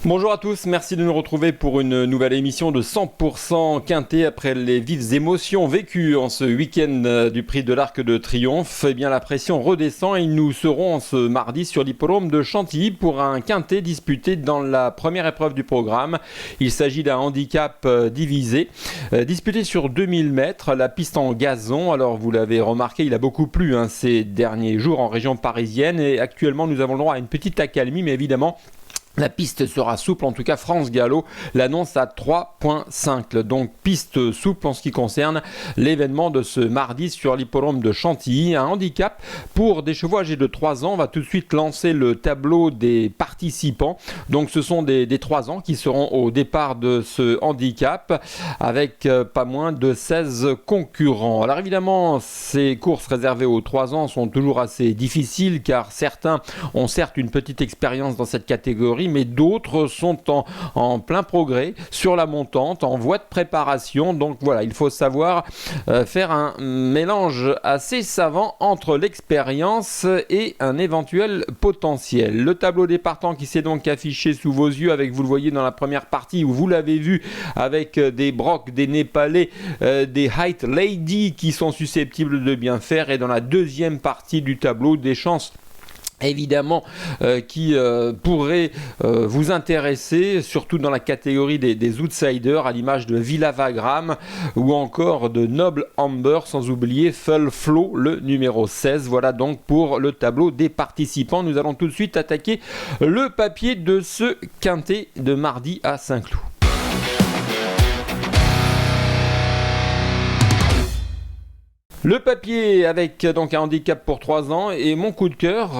Bonjour à tous, merci de nous retrouver pour une nouvelle émission de 100% Quintet après les vives émotions vécues en ce week-end du Prix de l'Arc de Triomphe. Eh bien, la pression redescend et nous serons ce mardi sur l'hippodrome de Chantilly pour un Quintet disputé dans la première épreuve du programme. Il s'agit d'un handicap divisé, disputé sur 2000 mètres, la piste en gazon. Alors vous l'avez remarqué, il a beaucoup plu ces derniers jours en région parisienne et actuellement nous avons le droit à une petite accalmie, mais évidemment la piste sera souple, en tout cas France Gallo l'annonce à 3.5. Donc piste souple en ce qui concerne l'événement de ce mardi sur l'hippodrome de Chantilly. Un handicap pour des chevaux âgés de 3 ans. On va tout de suite lancer le tableau des participants. Donc ce sont des 3 ans qui seront au départ de ce handicap avec pas moins de 16 concurrents. Alors évidemment, ces courses réservées aux 3 ans sont toujours assez difficiles car certains ont certes une petite expérience dans cette catégorie, mais d'autres sont en plein progrès sur la montante, en voie de préparation. Donc voilà, il faut savoir faire un mélange assez savant entre l'expérience et un éventuel potentiel. Le tableau des partants qui s'est donc affiché sous vos yeux avec, vous le voyez dans la première partie où vous l'avez vu, avec des brocs, des népalais, des height lady qui sont susceptibles de bien faire, et dans la deuxième partie du tableau des chances évidemment qui pourrait vous intéresser, surtout dans la catégorie des outsiders, à l'image de Villa Wagram ou encore de Noble Amber, sans oublier Full Flow, le numéro 16. Voilà donc pour le tableau des participants. Nous allons tout de suite attaquer le papier de ce quintet de mardi à Saint-Cloud. Le papier avec donc un handicap pour 3 ans et mon coup de cœur,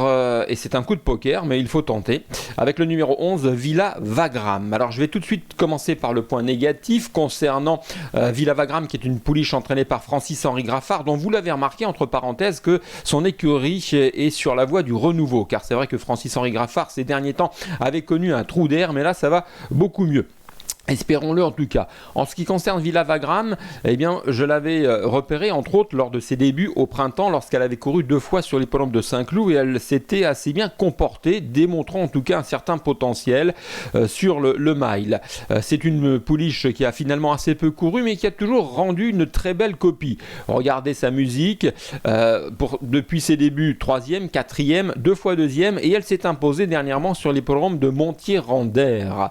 et c'est un coup de poker mais il faut tenter, avec le numéro 11 Villa Wagram. Alors je vais tout de suite commencer par le point négatif concernant Villa Wagram, qui est une pouliche entraînée par Francis-Henri Graffard, dont vous l'avez remarqué entre parenthèses que son écurie est sur la voie du renouveau, car c'est vrai que Francis-Henri Graffard ces derniers temps avait connu un trou d'air, mais là ça va beaucoup mieux. Espérons-le en tout cas. En ce qui concerne Villa Wagram, eh bien, je l'avais repérée entre autres lors de ses débuts au printemps, lorsqu'elle avait couru 2 fois sur l'hippodrome de Saint-Cloud, et elle s'était assez bien comportée, démontrant en tout cas un certain potentiel sur le mile. C'est une pouliche qui a finalement assez peu couru, mais qui a toujours rendu une très belle copie. Regardez sa musique, depuis ses débuts 3e, 4e, 2 fois 2e, et elle s'est imposée dernièrement sur l'hippodrome de Montier-Randert.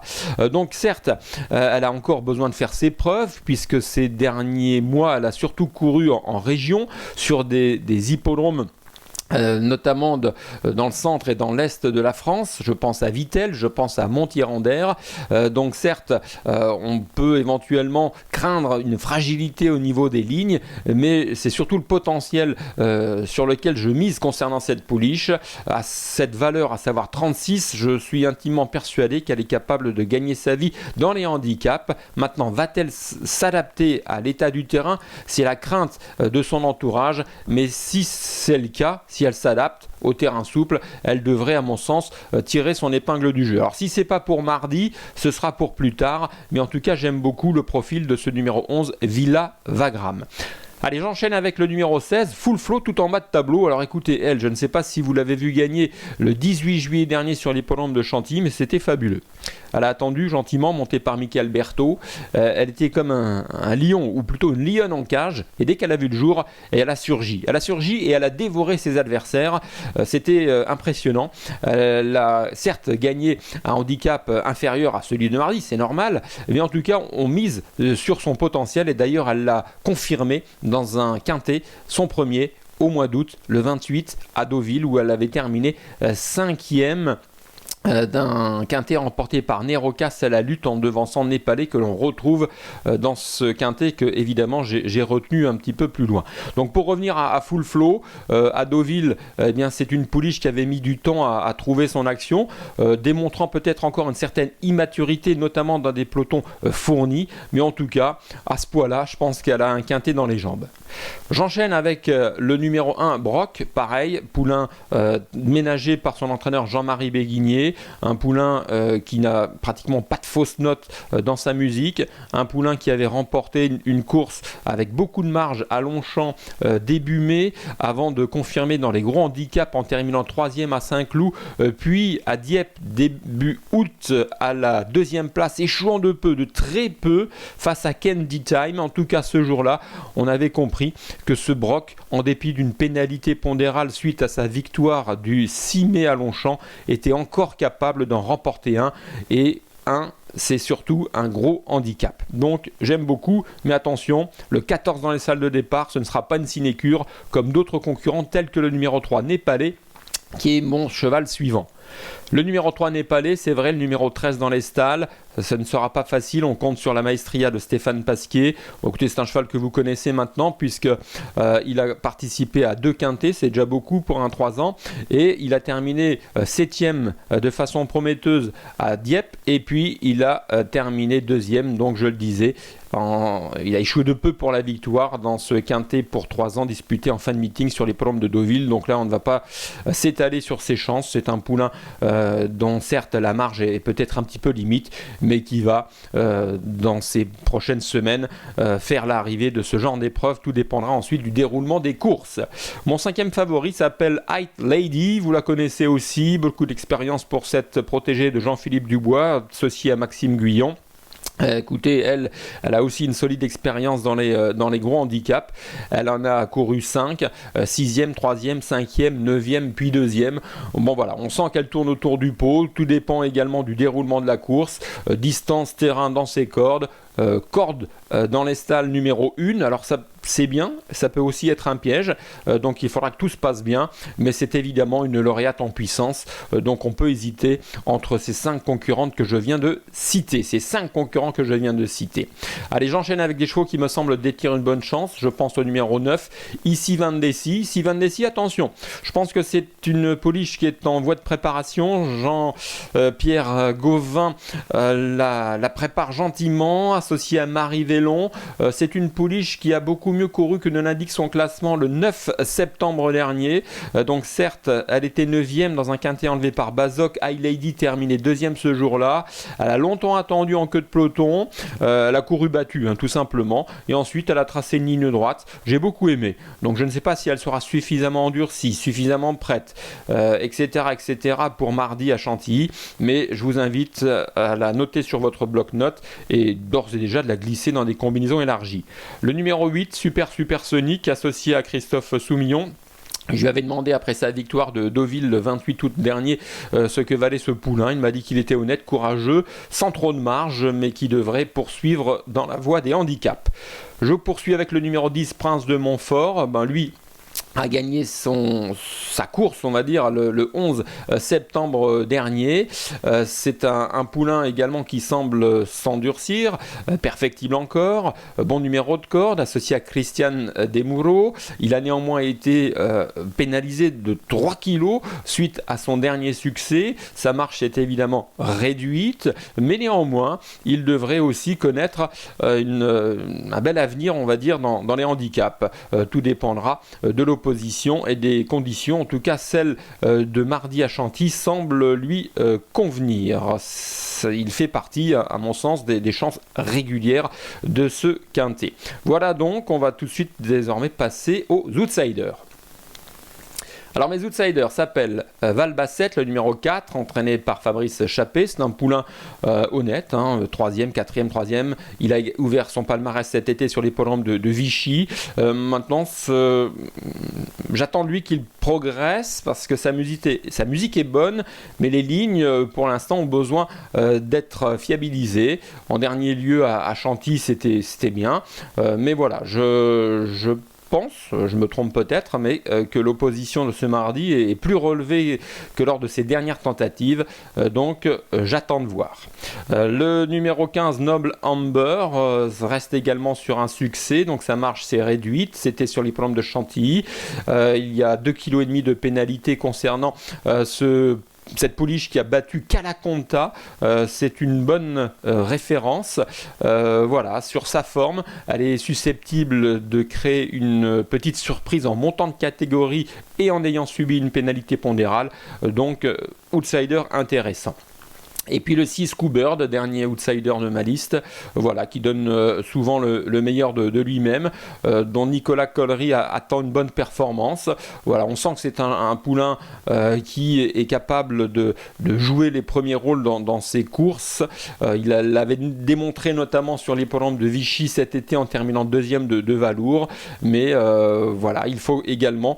Donc certes, elle a encore besoin de faire ses preuves, puisque ces derniers mois, elle a surtout couru en région, sur des hippodromes notamment dans le centre et dans l'est de la France. Je pense à Vittel, je pense à Montier-Randert. Donc certes, on peut éventuellement craindre une fragilité au niveau des lignes, mais c'est surtout le potentiel sur lequel je mise concernant cette pouliche. À cette valeur, à savoir 36, je suis intimement persuadé qu'elle est capable de gagner sa vie dans les handicaps. Maintenant, va-t-elle s'adapter à l'état du terrain? C'est la crainte de son entourage, mais si c'est le cas, si elle s'adapte au terrain souple, elle devrait à mon sens tirer son épingle du jeu. Alors si c'est pas pour mardi, ce sera pour plus tard, mais en tout cas j'aime beaucoup le profil de ce numéro 11 Villa Wagram. Allez, j'enchaîne avec le numéro 16, Full Flow, tout en bas de tableau. Alors écoutez, elle, je ne sais pas si vous l'avez vu gagner le 18 juillet dernier sur l'hippodrome de Chantilly, mais c'était fabuleux. Elle a attendu gentiment, montée par Michael Berthaud. Elle était comme un lion, ou plutôt une lionne en cage, et dès qu'elle a vu le jour, elle a surgi. Elle a surgi et elle a dévoré ses adversaires. C'était impressionnant. Elle a certes gagné un handicap inférieur à celui de mardi, c'est normal, mais en tout cas, on mise sur son potentiel, et d'ailleurs, elle l'a confirmé dans un quintet, son premier au mois d'août, le 28 à Deauville, où elle avait terminé 5e d'un quintet remporté par Nerocas à la lutte en devançant Népalais, que l'on retrouve dans ce quintet que évidemment j'ai retenu un petit peu plus loin. Donc pour revenir à Full Flow, à Deauville, eh bien c'est une pouliche qui avait mis du temps à trouver son action, démontrant peut-être encore une certaine immaturité, notamment dans des pelotons fournis, mais en tout cas à ce poids-là, je pense qu'elle a un quintet dans les jambes. J'enchaîne avec le numéro 1 Broc, pareil, poulain ménagé par son entraîneur Jean-Marie Béguigné. un poulain qui n'a pratiquement pas de fausses notes dans sa musique, un poulain qui avait remporté une course avec beaucoup de marge à Longchamp début mai, avant de confirmer dans les gros handicaps en terminant 3e à Saint-Cloud, puis à Dieppe début août à la 2e place, échouant de très peu face à Candy Time. En tout cas ce jour-là, on avait compris que ce broc, en dépit d'une pénalité pondérale suite à sa victoire du 6 mai à Longchamp, était encore capable d'en remporter un, et c'est surtout un gros handicap. Donc j'aime beaucoup, mais attention, le 14 dans les salles de départ, ce ne sera pas une sinécure comme d'autres concurrents tels que le numéro 3 Népalais, qui est mon cheval suivant. Le numéro 3 Népalais, c'est vrai, le numéro 13 dans les stalles, ça ne sera pas facile, on compte sur la maestria de Stéphane Pasquier. Bon, écoutez, c'est un cheval que vous connaissez maintenant, puisque il a participé à 2 quintets, c'est déjà beaucoup pour un 3 ans, et il a terminé 7e de façon prometteuse à Dieppe, et puis il a terminé 2e, donc je le disais, il a échoué de peu pour la victoire dans ce quintet pour 3 ans disputé en fin de meeting sur les hippodromes de Deauville. Donc là, on ne va pas s'étaler sur ses chances. C'est un poulain dont certes la marge est peut-être un petit peu limite, mais qui va dans ces prochaines semaines faire l'arrivée de ce genre d'épreuve. Tout dépendra ensuite du déroulement des courses. Mon 5e favori s'appelle White Lady. Vous la connaissez aussi, beaucoup d'expérience pour cette protégée de Jean-Philippe Dubois, associée à Maxime Guyon. Écoutez, elle a aussi une solide expérience dans les gros handicaps. Elle en a couru 5, 6e, 3e, 5e, 9e, puis 2e. Bon voilà, on sent qu'elle tourne autour du pot. Tout dépend également du déroulement de la course. Distance, terrain dans ses cordes. Corde dans les stalles numéro 1. Alors ça c'est bien, ça peut aussi être un piège, donc il faudra que tout se passe bien, mais c'est évidemment une lauréate en puissance, donc on peut hésiter entre ces 5 concurrentes que je viens de citer, Allez, j'enchaîne avec des chevaux qui me semblent détenir une bonne chance. Je pense au numéro 9, Ici Van Dessy. Attention, je pense que c'est une pouliche qui est en voie de préparation. Jean-Pierre Gauvin la prépare gentiment, associé à Marie Vélon. C'est une pouliche qui a beaucoup mieux couru que ne l'indique son classement le 9 septembre dernier. Donc certes, elle était 9e dans un quintet enlevé par Bazoc. High Lady terminé 2e ce jour-là. Elle a longtemps attendu en queue de peloton. Elle a couru battue, tout simplement. Et ensuite, elle a tracé une ligne droite. J'ai beaucoup aimé. Donc je ne sais pas si elle sera suffisamment endurcie, suffisamment prête, etc. pour mardi à Chantilly. Mais je vous invite à la noter sur votre bloc-notes et d'ores et déjà de la glisser dans des combinaisons élargies. Le numéro 8, Supersonic, associé à Christophe Soumillon. Je lui avais demandé après sa victoire de Deauville le 28 août dernier ce que valait ce poulain. Il m'a dit qu'il était honnête, courageux, sans trop de marge, mais qui devrait poursuivre dans la voie des handicaps. Je poursuis avec le numéro 10, Prince de Montfort. Lui a gagné sa course, on va dire, le 11 septembre dernier. C'est un poulain également qui semble s'endurcir, perfectible encore, bon numéro de corde, associé à Christian Desmoureaux. Il a néanmoins été pénalisé de 3 kilos suite à son dernier succès. Sa marche est évidemment réduite, mais néanmoins, il devrait aussi connaître un bel avenir, on va dire, dans les handicaps. Tout dépendra de l'opposition et des conditions, en tout cas celle de mardi à Chantilly semble lui convenir. Il fait partie, à mon sens, des chances régulières de ce quintet. Voilà donc, on va tout de suite désormais passer aux outsiders. Alors mes outsiders s'appellent Valbassette, le numéro 4, entraîné par Fabrice Chappé. C'est un poulain honnête, 3e, 4e, 3e. Il a ouvert son palmarès cet été sur l'hippodrome de Vichy. Maintenant, j'attends de lui qu'il progresse parce que sa musique est bonne, mais les lignes, pour l'instant, ont besoin d'être fiabilisées. En dernier lieu, à Chantilly, c'était bien. Mais voilà, je pense, je me trompe peut-être, mais que l'opposition de ce mardi est plus relevée que lors de ses dernières tentatives, donc j'attends de voir. Le numéro 15, Noble Amber, reste également sur un succès, donc sa marche s'est réduite, c'était sur l'hippodrome de Chantilly. Il y a 2,5 kg de pénalité concernant ce cette pouliche qui a battu Calaconta, c'est une bonne référence. Voilà, sur sa forme, elle est susceptible de créer une petite surprise en montant de catégorie et en ayant subi une pénalité pondérale. Donc, outsider intéressant. Et puis le 6 Coubird, dernier outsider de ma liste, voilà, qui donne souvent le meilleur de lui-même, dont Nicolas Collery attend une bonne performance. Voilà, on sent que c'est un poulain qui est capable de jouer les premiers rôles dans ses courses. Il l'avait démontré notamment sur l'hippodrome de Vichy cet été en terminant deuxième de Valour. Mais voilà, il faut également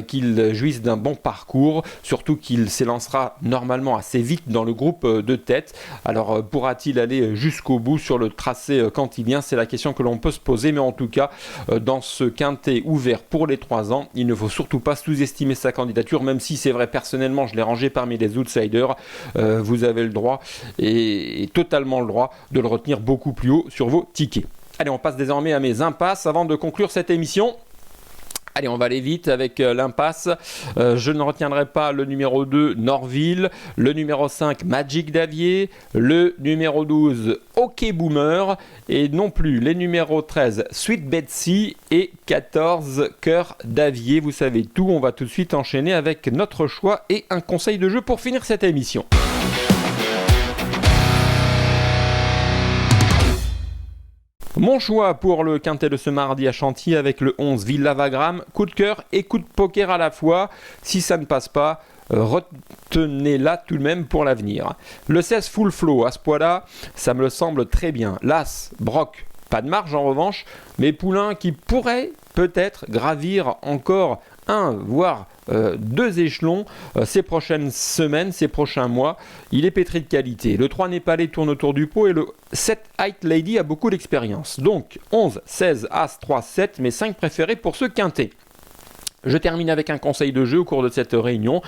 qu'il jouisse d'un bon parcours, surtout qu'il s'élancera normalement assez vite dans le groupe de tête. Alors pourra-t-il aller jusqu'au bout sur le tracé cantilien? C'est la question que l'on peut se poser, mais en tout cas dans ce quintet ouvert pour les 3 ans, il ne faut surtout pas sous-estimer sa candidature, même si c'est vrai, personnellement je l'ai rangé parmi les outsiders. Vous avez le droit, et totalement le droit, de le retenir beaucoup plus haut sur vos tickets. Allez, on passe désormais à mes impasses avant de conclure cette émission. Allez, on va aller vite avec l'impasse. Je ne retiendrai pas le numéro 2, Norville, le numéro 5, Magic Davier, le numéro 12, OK Boomer, et non plus les numéros 13, Sweet Betsy et 14, Cœur d'Avier. Vous savez tout, on va tout de suite enchaîner avec notre choix et un conseil de jeu pour finir cette émission. Mon choix pour le quintet de ce mardi à Chantilly avec le 11 Villa Wagram, coup de cœur et coup de poker à la fois. Si ça ne passe pas, retenez-la tout de même pour l'avenir. Le 16 Full Flow, à ce poids-là, ça me semble très bien. L'As, Brock, pas de marge en revanche, mais poulain qui pourrait peut-être gravir encore un, voire 2 échelons ces prochaines semaines, ces prochains mois. Il est pétri de qualité. Le 3 Népalais tourne autour du pot et le 7 Height Lady a beaucoup d'expérience. Donc 11, 16, As, 3, 7, mes 5 préférés pour ce quintet. Je termine avec un conseil de jeu au cours de cette réunion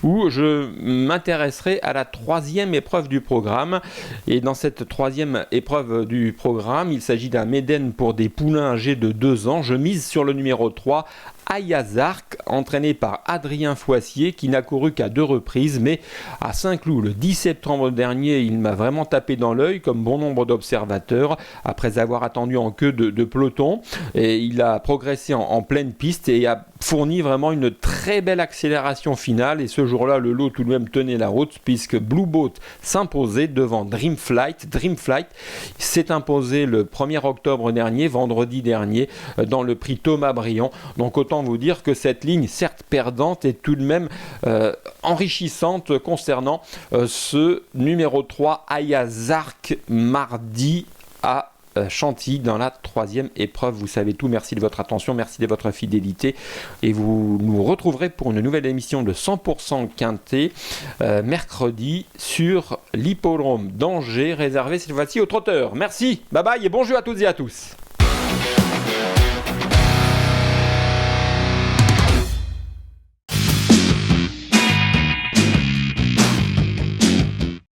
où je m'intéresserai à la 3e épreuve du programme. Et dans cette 3e épreuve du programme, il s'agit d'un Méden pour des poulains âgés de 2 ans. Je mise sur le numéro 3, Ayazark, entraîné par Adrien Foissier, qui n'a couru qu'à 2 reprises, mais à Saint-Cloud le 10 septembre dernier, il m'a vraiment tapé dans l'œil, comme bon nombre d'observateurs, après avoir attendu en queue de peloton. Et il a progressé en pleine piste et a fourni vraiment une très belle accélération finale. Et ce jour-là, le lot tout de même tenait la route, puisque Blue Boat s'imposait devant Dreamflight. Dreamflight s'est imposé le 1er octobre dernier, vendredi dernier, dans le prix Thomas Briand. Donc autant vous dire que cette ligne, certes perdante, est tout de même enrichissante concernant ce numéro 3 Ayazark mardi à Chantilly dans la 3e épreuve. Vous savez tout, merci de votre attention, merci de votre fidélité et vous nous retrouverez pour une nouvelle émission de 100% Quintet mercredi sur l'hippodrome d'Angers, réservé cette fois-ci aux trotteurs. Merci, bye bye et bon jeu à toutes et à tous.